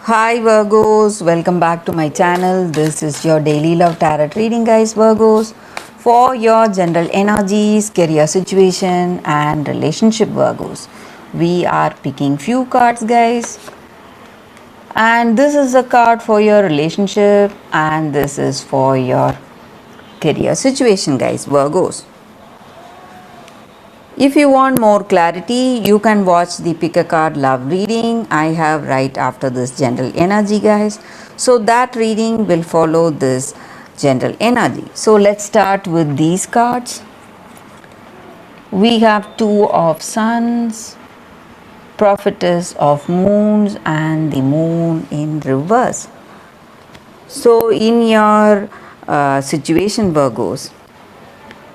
Hi Virgos, welcome back to my channel. This is your daily love tarot reading, guys. Virgos, for your general energies, career situation and relationship. Virgos, we are picking few cards, guys, and this is a card for your relationship and this is for your career situation, guys. Virgos, if you want more clarity, you can watch the pick a card love reading I have right after this general energy, guys. So that reading will follow this general energy. So let's start with these cards. We have Two of Suns, Prophetess of Moons and the Moon in reverse. So in your situation, Virgos,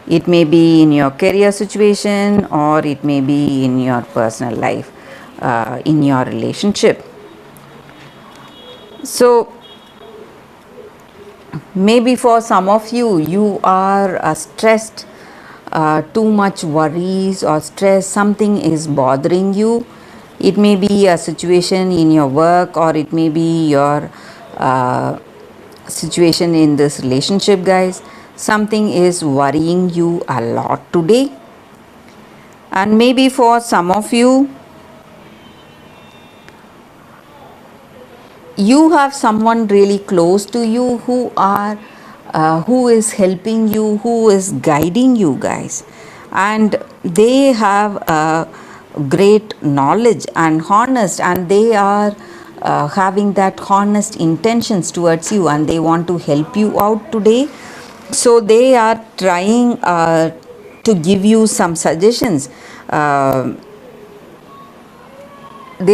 it may be in your career situation or it may be in your personal life, in your relationship. So maybe for some of you, you are stressed, too much worries or stress, something is bothering you. It may be a situation in your work or it may be your situation in this relationship, guys. Something is worrying you a lot today, and maybe for some of you, you have someone really close to you who is helping you, who is guiding you, guys, and they have great knowledge and honest, and they are having that honest intentions towards you and they want to help you out today. So they are trying to give you some suggestions. They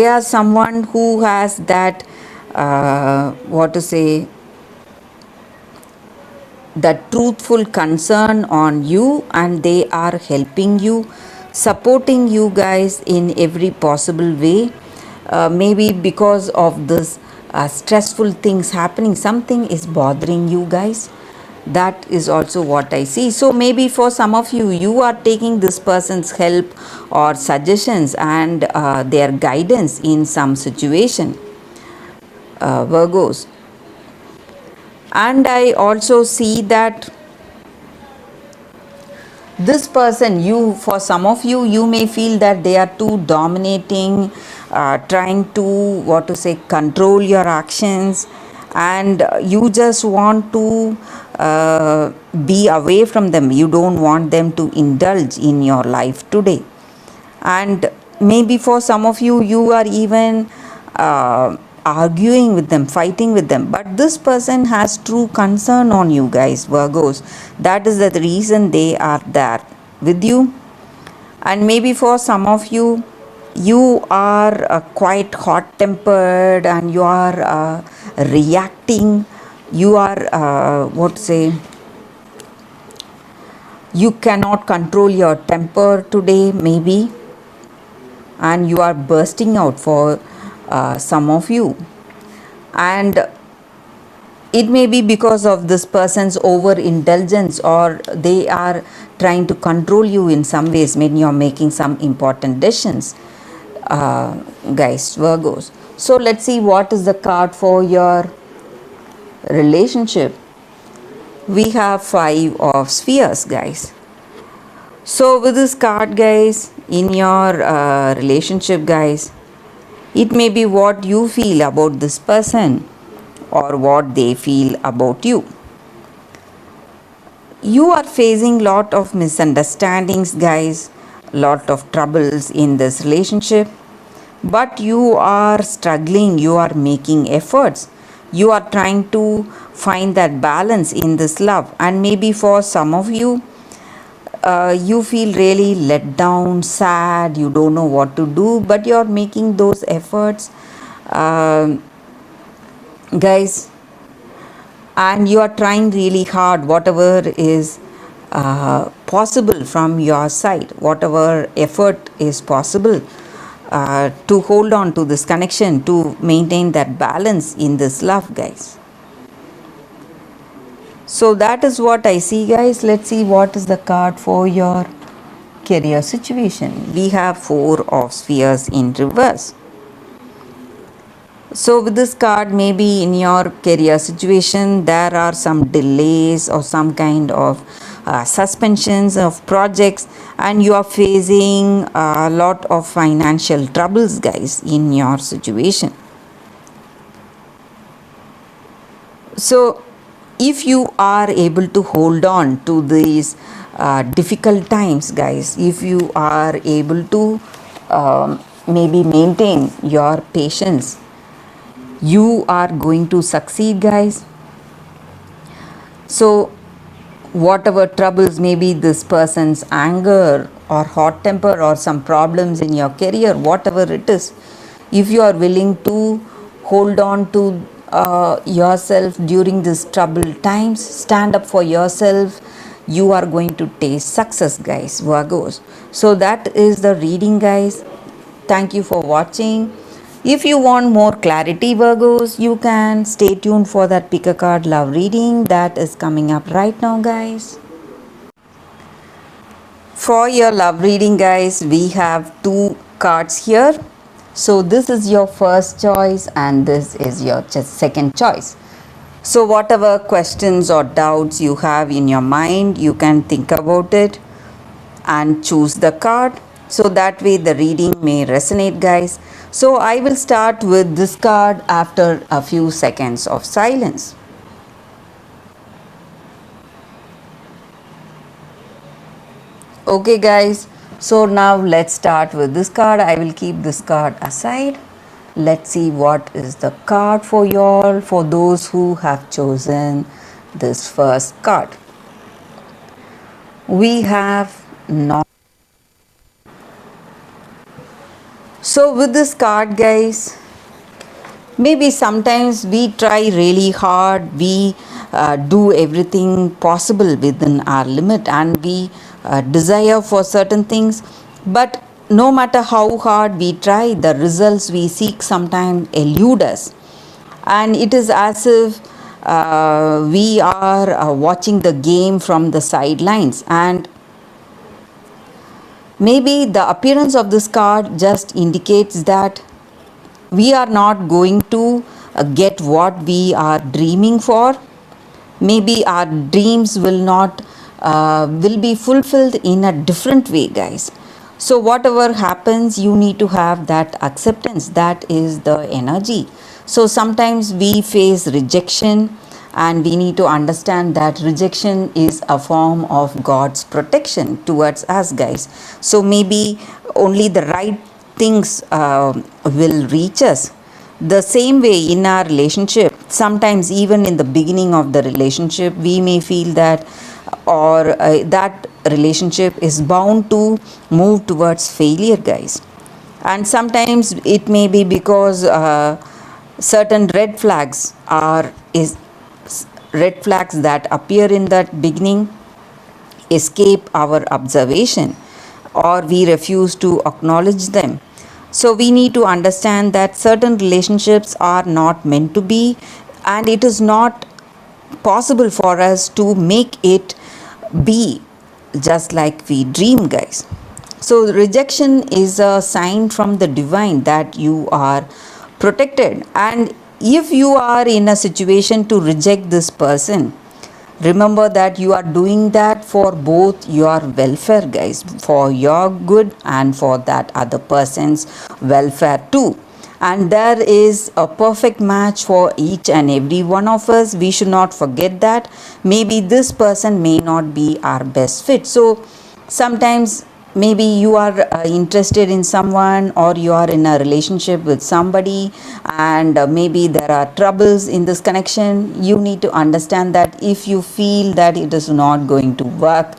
are someone who has that that truthful concern on you, and they are helping you, supporting you, guys, in every possible way. Maybe because of this stressful things happening, something is bothering you, guys. That is also what I see. So maybe for some of you, you are taking this person's help or suggestions and their guidance in some situation, Virgos. And I also see that this person, for some of you, you may feel that they are too dominating, trying to control your actions, and you just want to be away from them. You don't want them to indulge in your life today. And maybe for some of you, you are even arguing with them, fighting with them, but this person has true concern on you, guys, Virgos. That is the reason they are there with you. And maybe for some of you, you are quite hot tempered and you are reacting. You are you cannot control your temper today, maybe, and you are bursting out for some of you. And it may be because of this person's overindulgence, or they are trying to control you in some ways when you're making some important decisions, guys, Virgos. So let's see what is the card for your relationship. We have Five of Spheres, guys. So with this card, guys, in your relationship, guys, it may be what you feel about this person or what they feel about you. You are facing lot of misunderstandings, guys, lot of troubles in this relationship, but you are struggling, you are making efforts, you are trying to find that balance in this love. And maybe for some of you, you feel really let down, sad, you don't know what to do, but you're making those efforts, guys, and you are trying really hard, whatever is possible from your side, whatever effort is possible, to hold on to this connection, to maintain that balance in this love, guys. So that is what I see, guys. Let's see what is the card for your career situation. We have Four of Spheres in reverse. So, with this card, maybe in your career situation, there are some delays or some kind of suspensions of projects, and you are facing a lot of financial troubles, guys, in your situation. So, if you are able to hold on to these difficult times, guys, if you are able to maybe maintain your patience, you are going to succeed, guys. So whatever troubles, maybe this person's anger or hot temper or some problems in your career, whatever it is, if you are willing to hold on to yourself during these troubled times, stand up for yourself, you are going to taste success, guys, Virgos. So that is the reading, guys. Thank you for watching. If you want more clarity, Virgos, you can stay tuned for that pick a card love reading that is coming up right now, guys. For your love reading, guys, we have two cards here. So this is your first choice and this is your second choice. So whatever questions or doubts you have in your mind, you can think about it and choose the card, so that way the reading may resonate, guys. So I will start with this card after a few seconds of silence. Okay, guys, so now let's start with this card. I will keep this card aside. Let's see what is the card for y'all, for those who have chosen this first card. We have not. So with this card, guys, maybe sometimes we try really hard, we do everything possible within our limit, and we desire for certain things, but no matter how hard we try, the results we seek sometimes elude us, and it is as if we are watching the game from the sidelines. And maybe the appearance of this card just indicates that we are not going to get what we are dreaming for. Maybe our dreams will be fulfilled in a different way, guys. So whatever happens, you need to have that acceptance. That is the energy. So sometimes we face rejection, and we need to understand that rejection is a form of God's protection towards us, guys. So maybe only the right things will reach us. The same way in our relationship, sometimes even in the beginning of the relationship, we may feel that that relationship is bound to move towards failure, guys. And sometimes it may be because certain red flags that appear in that beginning escape our observation, or we refuse to acknowledge them. So we need to understand that certain relationships are not meant to be, and it is not possible for us to make it be just like we dream, guys. So rejection is a sign from the divine that you are protected, and if you are in a situation to reject this person, remember that you are doing that for both your welfare, guys, for your good and for that other person's welfare too. And there is a perfect match for each and every one of us. We should not forget that. Maybe this person may not be our best fit. So sometimes maybe you are interested in someone, or you are in a relationship with somebody, and maybe there are troubles in this connection. You need to understand that if you feel that it is not going to work,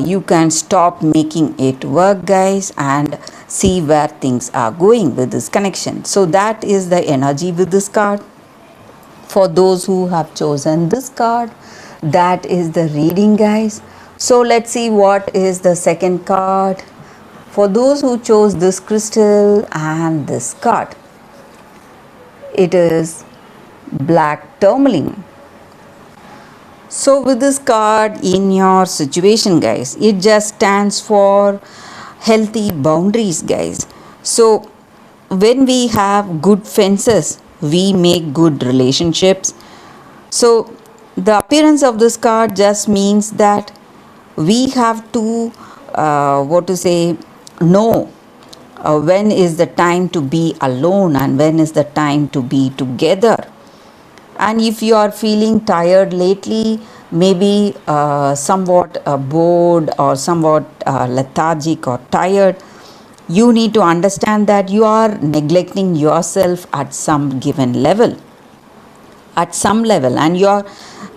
you can stop making it work, guys, and see where things are going with this connection. So that is the energy with this card. For those who have chosen this card, that is the reading, guys. So let's see what is the second card for those who chose this crystal and this card. It is black tourmaline. So with this card in your situation, guys, it just stands for healthy boundaries, guys. So when we have good fences, we make good relationships. So, the appearance of this card just means that we have to, what to say, know when is the time to be alone and when is the time to be together. And if you are feeling tired lately, maybe somewhat bored or somewhat lethargic or tired, you need to understand that you are neglecting yourself at some given level, and you are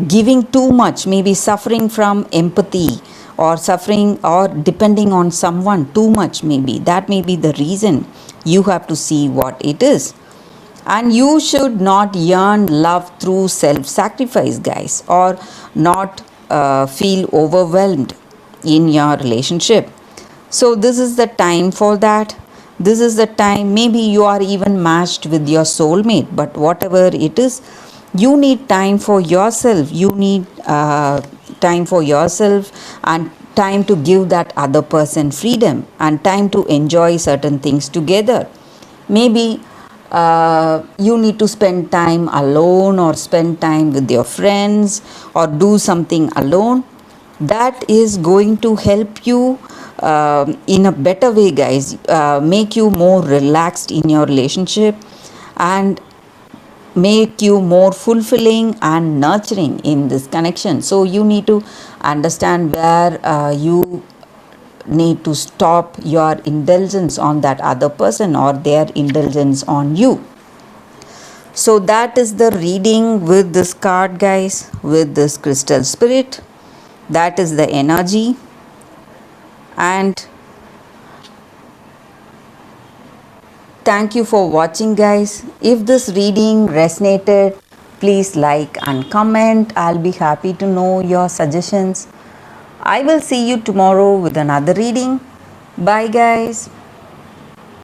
giving too much, maybe suffering from empathy or suffering or depending on someone too much, maybe that may be the reason. You have to see what it is. And you should not yearn love through self sacrifice, guys, or not feel overwhelmed in your relationship. So, this is the time for that. This is the time, maybe you are even matched with your soulmate, but whatever it is, you need time for yourself. You need time for yourself and time to give that other person freedom and time to enjoy certain things together. Maybe you need to spend time alone or spend time with your friends or do something alone. That is going to help you in a better way, guys, make you more relaxed in your relationship and make you more fulfilling and nurturing in this connection. So you need to understand where you need to stop your indulgence on that other person or their indulgence on you. So that is the reading with this card, guys, with this crystal spirit. That is the energy. And thank you for watching, guys. If this reading resonated, please like and comment. I'll be happy to know your suggestions. I will see you tomorrow with another reading. Bye, guys.